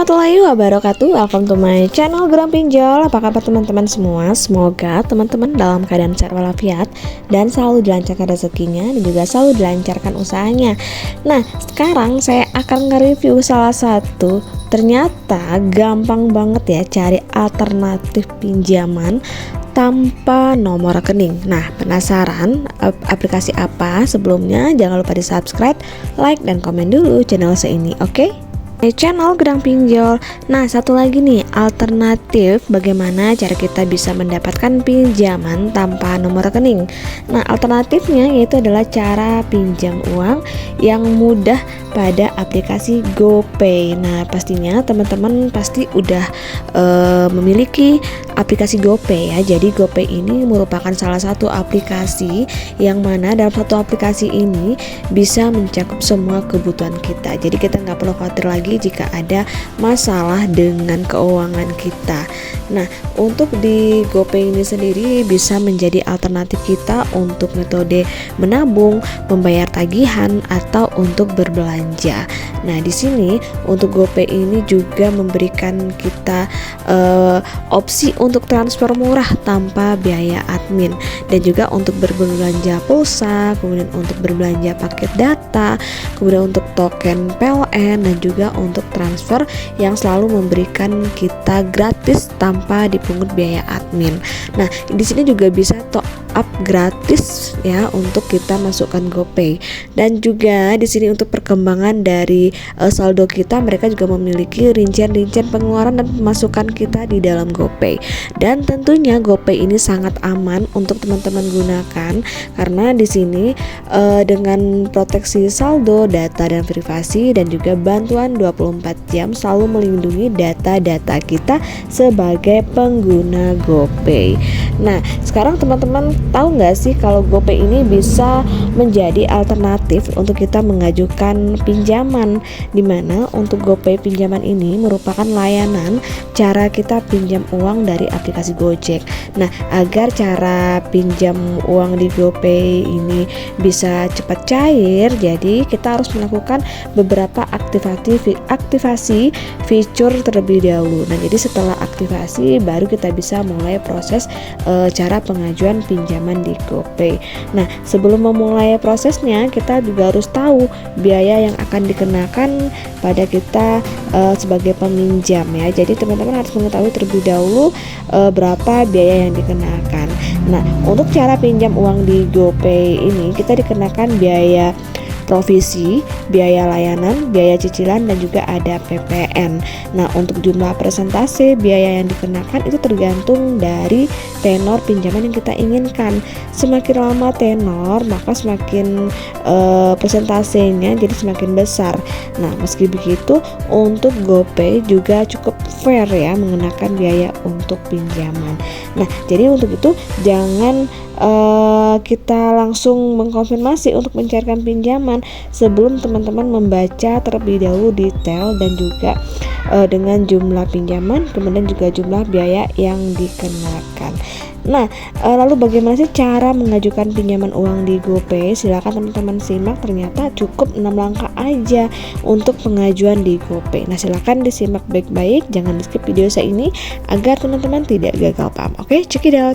warahmatullahi wabarakatuh. Welcome to my channel Geram Pinjol. Apa kabar teman-teman semua? Semoga teman-teman dalam keadaan sehat walafiat dan selalu dilancarkan rezekinya dan juga selalu dilancarkan usahanya. Nah, sekarang saya akan nge-review salah satu. Ternyata gampang banget ya cari alternatif pinjaman tanpa nomor rekening. Nah, penasaran aplikasi apa? Sebelumnya jangan lupa di subscribe, like, dan komen dulu channel saya ini, oke? Channel Geram Pinjol. Nah, satu lagi nih alternatif bagaimana cara kita bisa mendapatkan pinjaman tanpa nomor rekening. Nah, alternatifnya yaitu adalah cara pinjam uang yang mudah pada aplikasi GoPay. Nah, pastinya teman-teman pasti udah memiliki aplikasi GoPay ya. Jadi GoPay ini merupakan salah satu aplikasi yang mana dalam satu aplikasi ini bisa mencakup semua kebutuhan kita. Jadi kita nggak perlu khawatir lagi jika ada masalah dengan keuangan kita. Nah, untuk di GoPay ini sendiri bisa menjadi alternatif kita untuk metode menabung, membayar tagihan, atau untuk berbelanja. Nah, di sini untuk GoPay ini juga memberikan kita opsi untuk transfer murah tanpa biaya admin, dan juga untuk berbelanja pulsa, kemudian untuk berbelanja paket data, kemudian untuk token PLN, dan juga untuk transfer yang selalu memberikan kita gratis tanpa dipungut biaya admin. Nah, di sini juga bisa top up gratis ya untuk kita masukkan GoPay. Dan juga di sini untuk perkembangan dari saldo kita, mereka juga memiliki rincian-rincian pengeluaran dan pemasukan kita di dalam GoPay. Dan tentunya GoPay ini sangat aman untuk teman-teman gunakan karena di sini dengan proteksi saldo, data dan privasi, dan juga bantuan 24 jam selalu melindungi data-data kita sebagai pengguna GoPay. Nah, sekarang teman-teman tahu nggak sih kalau GoPay ini bisa menjadi alternatif untuk kita mengajukan pinjaman, dimana untuk GoPay pinjaman ini merupakan layanan cara kita pinjam uang dari aplikasi Gojek. Nah, agar cara pinjam uang di GoPay ini bisa cepat cair, jadi kita harus melakukan beberapa aktivasi fitur terlebih dahulu. Nah, jadi setelah aktivasi baru kita bisa mulai proses cara pengajuan pinjaman di GoPay. Nah, sebelum memulai prosesnya kita juga harus tahu biaya yang akan dikenakan pada kita sebagai peminjam ya. Jadi teman-teman harus mengetahui terlebih dahulu berapa biaya yang dikenakan. Nah, untuk cara pinjam uang di GoPay ini kita dikenakan biaya provisi, biaya layanan, biaya cicilan, dan juga ada PPN. Nah, untuk jumlah persentase biaya yang dikenakan itu tergantung dari tenor pinjaman yang kita inginkan. Semakin lama tenor, maka semakin persentasenya jadi semakin besar. Nah, meski begitu untuk GoPay juga cukup fair ya mengenakan biaya untuk pinjaman. Nah, jadi untuk itu jangan kita langsung mengkonfirmasi untuk mencairkan pinjaman sebelum teman-teman membaca terlebih dahulu detail dan juga dengan jumlah pinjaman, kemudian juga jumlah biaya yang dikenakan. Nah, lalu bagaimana sih cara mengajukan pinjaman uang di GoPay? Silakan teman-teman simak, ternyata cukup 6 langkah aja untuk pengajuan di GoPay. Nah, silakan disimak baik-baik, jangan di skip video saya ini agar teman-teman tidak gagal paham. Oke, check it out.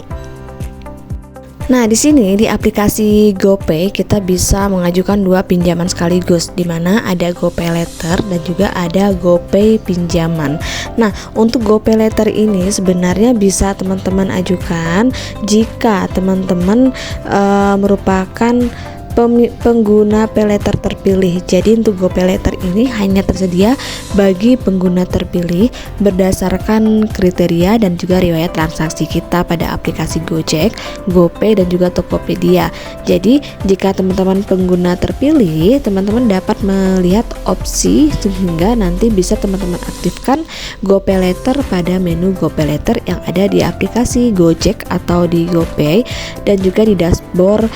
Nah, di sini di aplikasi GoPay kita bisa mengajukan 2 pinjaman sekaligus, di mana ada GoPay Later dan juga ada GoPay pinjaman. Nah, untuk GoPay Later ini sebenarnya bisa teman-teman ajukan jika teman-teman merupakan pengguna paylater terpilih. Jadi untuk GoPay Later ini hanya tersedia bagi pengguna terpilih berdasarkan kriteria dan juga riwayat transaksi kita pada aplikasi Gojek, GoPay, dan juga Tokopedia. Jadi jika teman-teman pengguna terpilih, teman-teman dapat melihat opsi sehingga nanti bisa teman-teman aktifkan GoPay Later pada menu GoPay Later yang ada di aplikasi Gojek atau di GoPay, dan juga di dashboard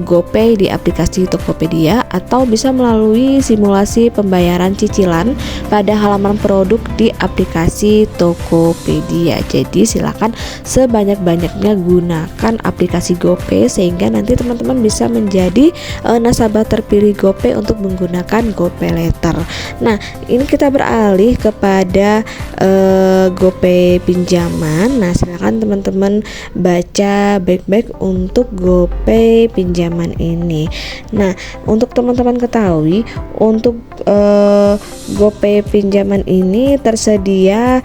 GoPay di aplikasi aplikasi Tokopedia atau bisa melalui simulasi pembayaran cicilan pada halaman produk di aplikasi Tokopedia. Jadi silakan sebanyak-banyaknya gunakan aplikasi GoPay sehingga nanti teman-teman bisa menjadi nasabah terpilih GoPay untuk menggunakan GoPay Later. Nah, ini kita beralih kepada GoPay pinjaman. Nah, silakan teman-teman baca baik-baik untuk GoPay pinjaman ini. Nah, untuk teman-teman ketahui, untuk GoPay pinjaman ini tersedia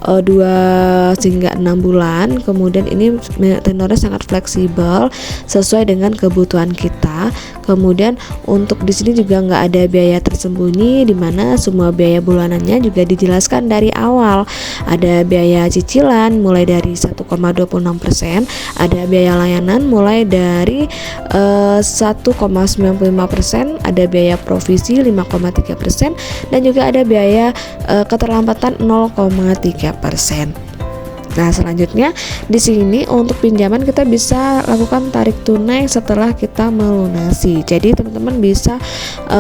2 hingga 6 bulan. Kemudian ini tenornya sangat fleksibel sesuai dengan kebutuhan kita. Kemudian untuk di sini juga nggak ada biaya tersembunyi, di mana semua biaya bulanannya juga dijelaskan dari awal. Ada biaya cicilan mulai dari 1,26%, ada biaya layanan mulai dari 1,95%, ada biaya provisi 5,3%, dan juga ada biaya keterlambatan 0,3%. Nah, selanjutnya di sini untuk pinjaman kita bisa lakukan tarik tunai setelah kita melunasi. Jadi teman-teman bisa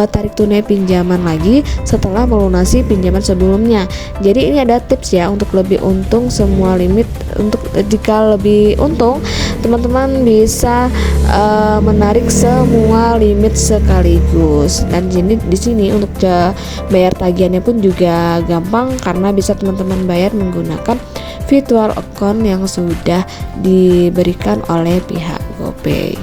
tarik tunai pinjaman lagi setelah melunasi pinjaman sebelumnya. Jadi ini ada tips ya untuk lebih untung semua limit. Untuk jika lebih untung, teman-teman bisa menarik semua limit sekaligus. Dan di sini untuk bayar tagihannya pun juga gampang karena bisa teman-teman bayar menggunakan virtual account yang sudah diberikan oleh pihak GoPay.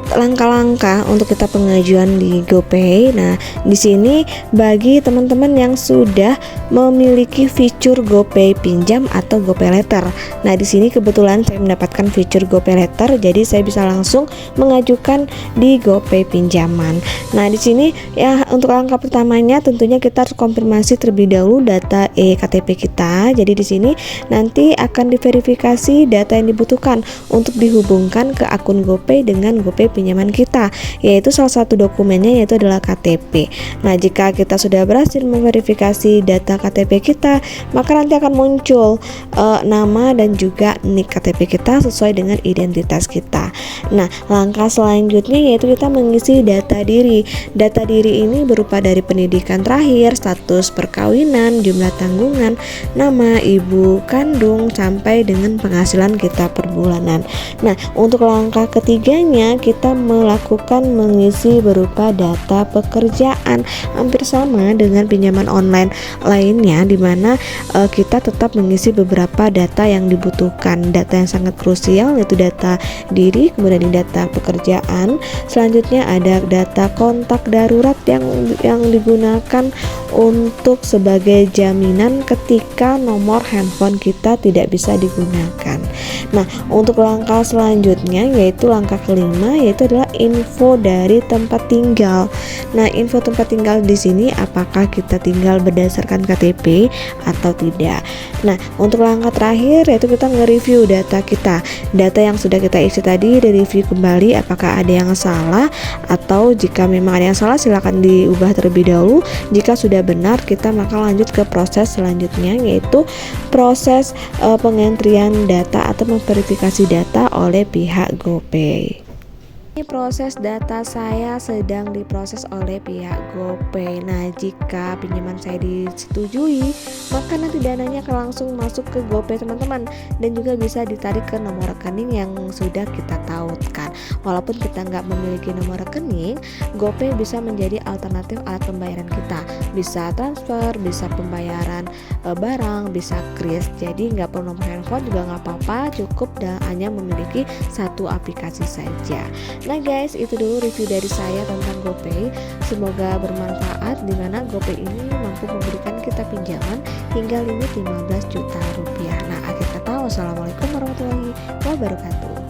Langkah-langkah untuk kita pengajuan di GoPay. Nah, di sini bagi teman-teman yang sudah memiliki fitur GoPay pinjam atau GoPay Later. Nah, di sini kebetulan saya mendapatkan fitur GoPay Later, jadi saya bisa langsung mengajukan di GoPay pinjaman. Nah, di sini ya untuk langkah pertamanya tentunya kita harus konfirmasi terlebih dahulu data eKTP kita. Jadi di sini nanti akan diverifikasi data yang dibutuhkan untuk dihubungkan ke akun GoPay dengan GoPay pinjaman kita, yaitu salah satu dokumennya yaitu adalah KTP. Nah, jika kita sudah berhasil memverifikasi data KTP kita, maka nanti akan muncul nama dan juga NIK KTP kita sesuai dengan identitas kita. Nah, langkah selanjutnya yaitu kita mengisi data diri. Data diri ini berupa dari pendidikan terakhir, status perkawinan, jumlah tanggungan, nama ibu kandung, sampai dengan penghasilan kita per bulanan. Nah, untuk langkah ketiganya kita melakukan mengisi berupa data pekerjaan, hampir sama dengan pinjaman online lainnya, di mana kita tetap mengisi beberapa data yang dibutuhkan. Data yang sangat krusial yaitu data diri, kemudian data pekerjaan. Selanjutnya ada data kontak darurat yang digunakan untuk sebagai jaminan ketika nomor handphone kita tidak bisa digunakan. Nah, untuk langkah selanjutnya yaitu langkah kelima, yaitu adalah info dari tempat tinggal. Nah, info tempat tinggal di sini apakah kita tinggal berdasarkan KTP atau tidak. Nah, untuk langkah terakhir yaitu kita nge-review data kita. Data yang sudah kita isi tadi direview kembali apakah ada yang salah, atau jika memang ada yang salah silakan diubah terlebih dahulu. Jika sudah benar, kita maka lanjut ke proses selanjutnya yaitu proses pengentrian data atau memverifikasi data oleh pihak GoPay. Proses data saya sedang diproses oleh pihak GoPay. Nah, jika pinjaman saya disetujui, maka nanti dananya akan langsung masuk ke GoPay teman-teman, dan juga bisa ditarik ke nomor rekening yang sudah kita tautkan. Walaupun kita nggak memiliki nomor rekening, GoPay bisa menjadi alternatif alat pembayaran kita. Bisa transfer, bisa pembayaran barang, bisa kris. Jadi nggak perlu nomor handphone juga nggak apa-apa, cukup hanya memiliki satu aplikasi saja. Nah guys, itu dulu review dari saya tentang GoPay. Semoga bermanfaat, dimana GoPay ini mampu memberikan kita pinjaman hingga limit 15 juta rupiah. Nah, akhir kata, wassalamualaikum warahmatullahi wabarakatuh.